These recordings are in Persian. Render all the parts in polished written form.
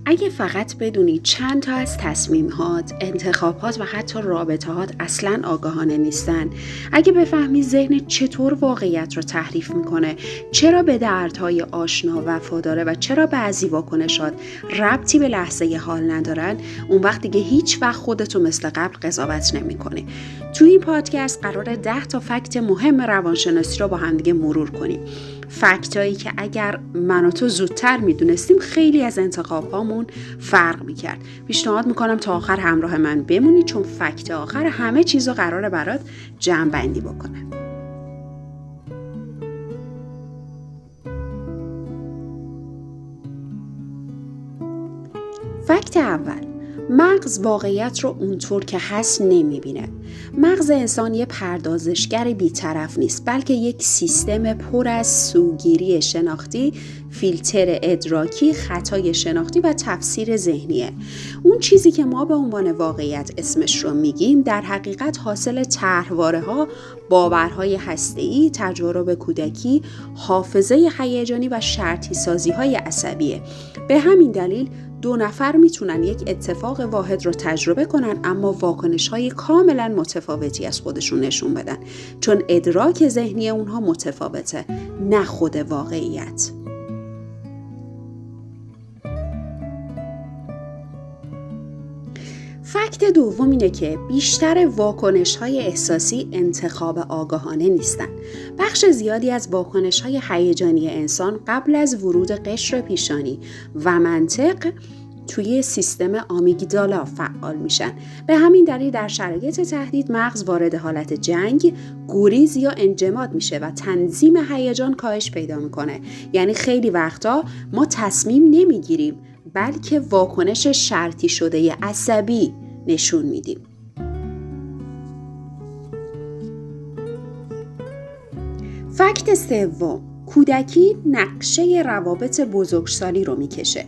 اگه فقط بدونی چند تا از تصمیمات، انتخابات و حتی رابطه‌هات اصلاً آگاهانه نیستن، اگه بفهمی ذهن چطور واقعیت رو تحریف میکنه، چرا به دردهای آشنا وفاداره و چرا بعضی واکنشات ربطی به لحظه حال ندارن، اون وقت دیگه هیچ وقت خودتو مثل قبل قضاوت نمی‌کنی. تو این پادکست قراره 10 تا فکت مهم روانشناسی رو با هم دیگه مرور کنیم. فکتایی که اگر من و تو زودتر میدونستیم خیلی از انتخابامون فرق میکرد. پیشنهاد میکنم تا آخر همراه من بمونی، چون فکت آخر همه چیزو قراره برات جمع بندی بکنه. فکت اول: مغز واقعیت رو اونطور که هست نمیبینه. مغز انسان یه پردازشگر بی‌طرف نیست، بلکه یک سیستم پر از سوگیری شناختی، فیلتر ادراکی، خطای شناختی و تفسیر ذهنیه. اون چیزی که ما به عنوان واقعیت اسمش رو میگیم در حقیقت حاصل طرحواره‌ها، باورهای هسته‌ای، تجارب کودکی، حافظه هیجانی و شرطی سازی‌های عصبیه. به همین دلیل 2 نفر میتونن یک اتفاق واحد رو تجربه کنن اما واکنش‌های کاملا متفاوتی از خودشون نشون بدن، چون ادراک ذهنی اونها متفاوته، نه خود واقعیت. فکت دوم اینه که بیشتر واکنش‌های احساسی انتخاب آگاهانه نیستن. بخش زیادی از واکنش‌های هیجانی انسان قبل از ورود قشر پیشانی و منطق توی سیستم آمیگدالا فعال میشن. به همین دلیل در شرایط تهدید مغز وارد حالت جنگ، گریز یا انجماد میشه و تنظیم هیجان کاهش پیدا میکنه. یعنی خیلی وقتا ما تصمیم نمیگیریم، بلکه واکنش شرطی شده عصبی نشون میدیم. فکت سوم: کودکی نقشه روابط بزرگسالی رو میکشه.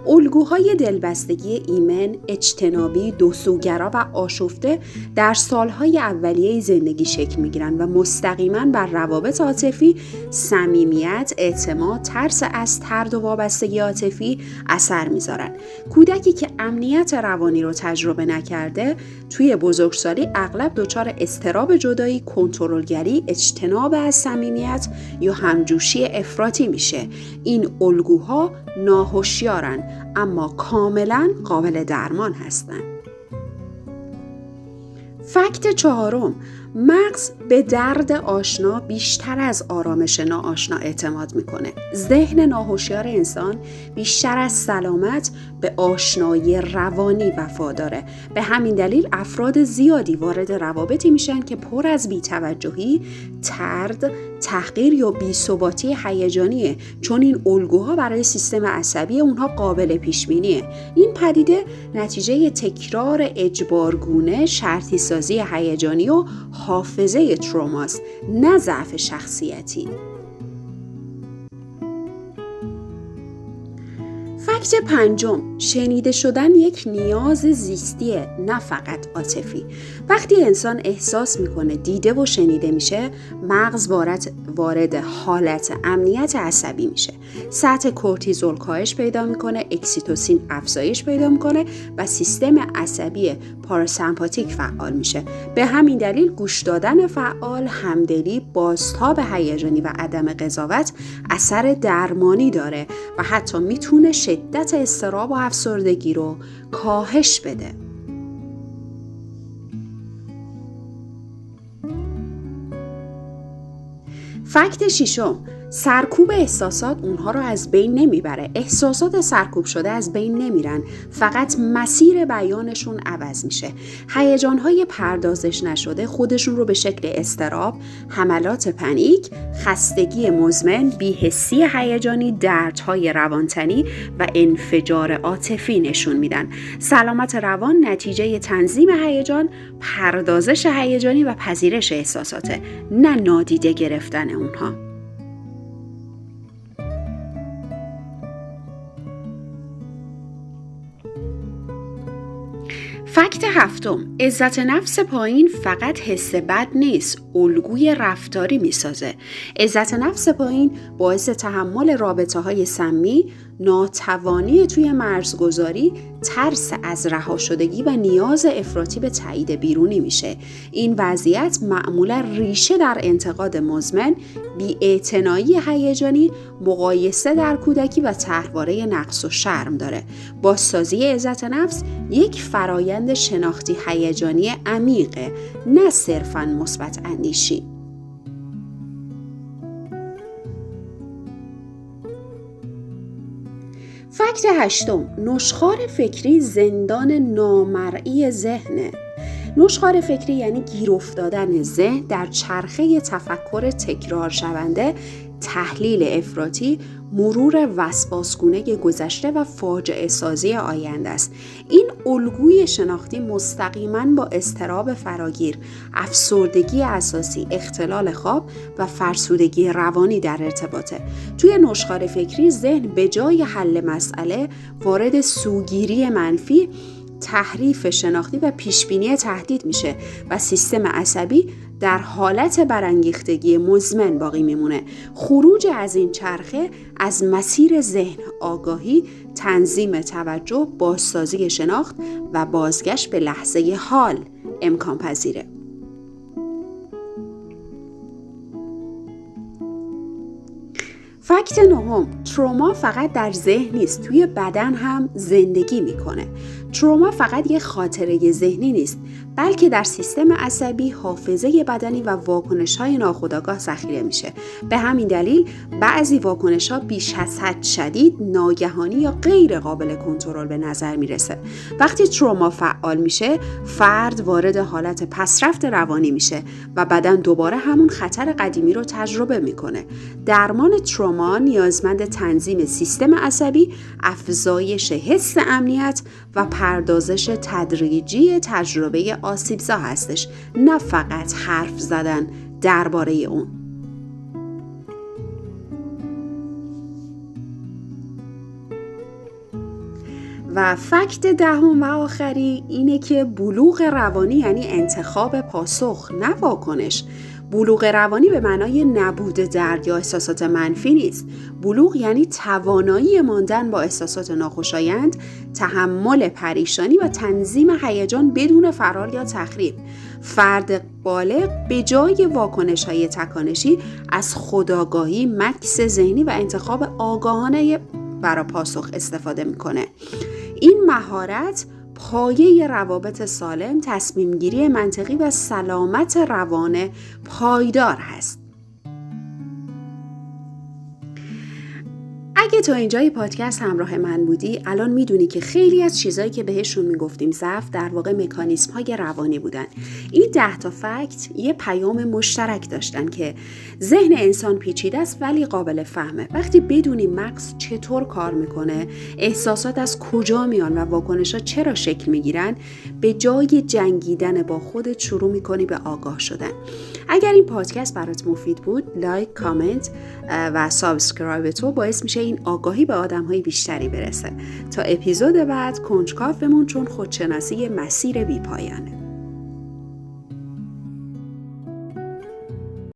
الگوهای دلبستگی ایمن، اجتنابی، دوسوگرا و آشفته در سالهای اولیه زندگی شکل میگیرن و مستقیما بر روابط عاطفی، صمیمیت، اعتماد، ترس از طرد و وابستگی عاطفی اثر میذارن. کودکی که امنیت روانی رو تجربه نکرده توی بزرگسالی اغلب دچار اضطراب جدایی، کنترلگری، اجتناب از صمیمیت یا همجوشی افراطی میشه. این الگوها ناهوشیارن اما کاملا قابل درمان هستن. فکت چهارم: مغز به درد آشنا بیشتر از آرامش ناآشنا اعتماد میکنه. ذهن ناهوشیار انسان بیشتر از سلامت به آشنایی روانی وفاداره. به همین دلیل افراد زیادی وارد روابطی میشن که پر از بی‌توجهی، طرد، تحقیر یا بی‌ثباتی هیجانیه، چون این الگوها برای سیستم عصبی اونها قابل پیش بینیه. این پدیده نتیجه تکرار اجبارگونه، شرطی سازی هیجانی و حافظه تروماست، نه ضعف شخصیتی. فکت پنجم: شنیده شدن یک نیاز زیستیه، نه فقط عاطفی. وقتی انسان احساس میکنه دیده و شنیده میشه، مغز وارد حالت امنیت عصبی میشه. سطح کورتیزول کاهش پیدا میکنه، اکسیتوسین افزایش پیدا میکنه و سیستم عصبی پاراسمپاتیک فعال میشه. به همین دلیل گوش دادن فعال، همدلی، بازتاب هیجانی و عدم قضاوت اثر درمانی داره و حتی میتونه شدت اضطراب و افسردگی رو کاهش بده. فکت ششم: سرکوب احساسات اونها رو از بین نمیبره. احساسات سرکوب شده از بین نمیرن، فقط مسیر بیانشون عوض میشه. هیجانهای پردازش نشده خودشون رو به شکل اضطراب، حملات پنیک، خستگی مزمن، بی‌حسی هیجانی، دردهای روانتنی و انفجار عاطفی نشون میدن. سلامت روان نتیجه تنظیم هیجان، پردازش هیجانی و پذیرش احساساته، نه نادیده گرفتن اونها. فکت هفتم: عزت نفس پایین فقط حس بد نیست، الگوی رفتاری میسازه. عزت نفس پایین باعث تحمل رابطه‌های سمی، ناتوانی توی مرزگذاری ترس از رها شدگی و نیاز افراطی به تایید بیرونی میشه. این وضعیت معمولا ریشه در انتقاد مزمن، بی‌اعتنایی هیجانی، مقایسه در کودکی و طرحواره نقص و شرم داره. بازسازی عزت نفس یک فرایند شناختی هیجانی عمیقه، نه صرفاً مثبت اندیشی. فکت 8: نشخوار فکری زندان نامرئی ذهنه. نشخوار فکری یعنی گیر افتادن ذهن در چرخه تفکر تکرار شونده، تحلیل افراطی، مرور وسواسگونه گذشته و فاجعه سازی آینده است. این الگوی شناختی مستقیما با اضطراب فراگیر، افسردگی اساسی، اختلال خواب و فرسودگی روانی در ارتباطه. توی نشخوار فکری ذهن به جای حل مسئله وارد سوگیری منفی، تحریف شناختی و پیشبینی تهدید میشه و سیستم عصبی در حالت برانگیختگی مزمن باقی میمونه. خروج از این چرخه از مسیر ذهن، آگاهی، تنظیم توجه، بازسازی شناخت و بازگشت به لحظه حال امکان پذیره. فکت 9: تروما فقط در ذهن نیست، توی بدن هم زندگی میکنه. تروما فقط یک خاطره ذهنی نیست، بلکه در سیستم عصبی، حافظه بدنی و واکنش‌های ناخودآگاه ذخیره میشه. به همین دلیل بعضی واکنش‌ها بیش از حد شدید، ناگهانی یا غیر قابل کنترل به نظر میرسه. وقتی تروما فعال میشه، فرد وارد حالت پسرفت روانی میشه و بدن دوباره همون خطر قدیمی رو تجربه میکنه. درمان تروما نیازمند تنظیم سیستم عصبی، افزایش حس امنیت و پردازش تدریجی تجربه آسیبزا هستش، نه فقط حرف زدن درباره اون. و فکت 10 و آخری اینه که بلوغ روانی یعنی انتخاب پاسخ، نه واکنش. بلوغ روانی به معنای نبود درد یا احساسات منفی نیست. بلوغ یعنی توانایی ماندن با احساسات ناخوشایند، تحمل پریشانی و تنظیم هیجان بدون فرار یا تخریب. فرد بالغ به جای واکنش‌های تکانشی از خودآگاهی، مکث ذهنی و انتخاب آگاهانه برای پاسخ استفاده میکنه. این مهارت پایه روابط سالم، تصمیمگیری منطقی و سلامت روان پایدار هست. اگه تا اینجای پادکست همراه من بودی، الان میدونی که خیلی از چیزایی که بهشون میگفتیم ضعف، در واقع مکانیسم های روانی بودن. این 10 تا فکت یه پیام مشترک داشتن که ذهن انسان پیچیده است ولی قابل فهمه. وقتی بدونی مغز چطور کار میکنه، احساسات از کجا میان و واکنش‌ها چرا شکل میگیرن، به جای جنگیدن با خودت شروع میکنی به آگاه شدن. اگر این پادکست برات مفید بود، لایک، کامنت و سابسکرایب تو باعث میشه این آگاهی به آدم‌های بیشتری برسه. تا اپیزود بعد کنجکاو بمون، چون خودشناسی مسیر بی‌پایانه.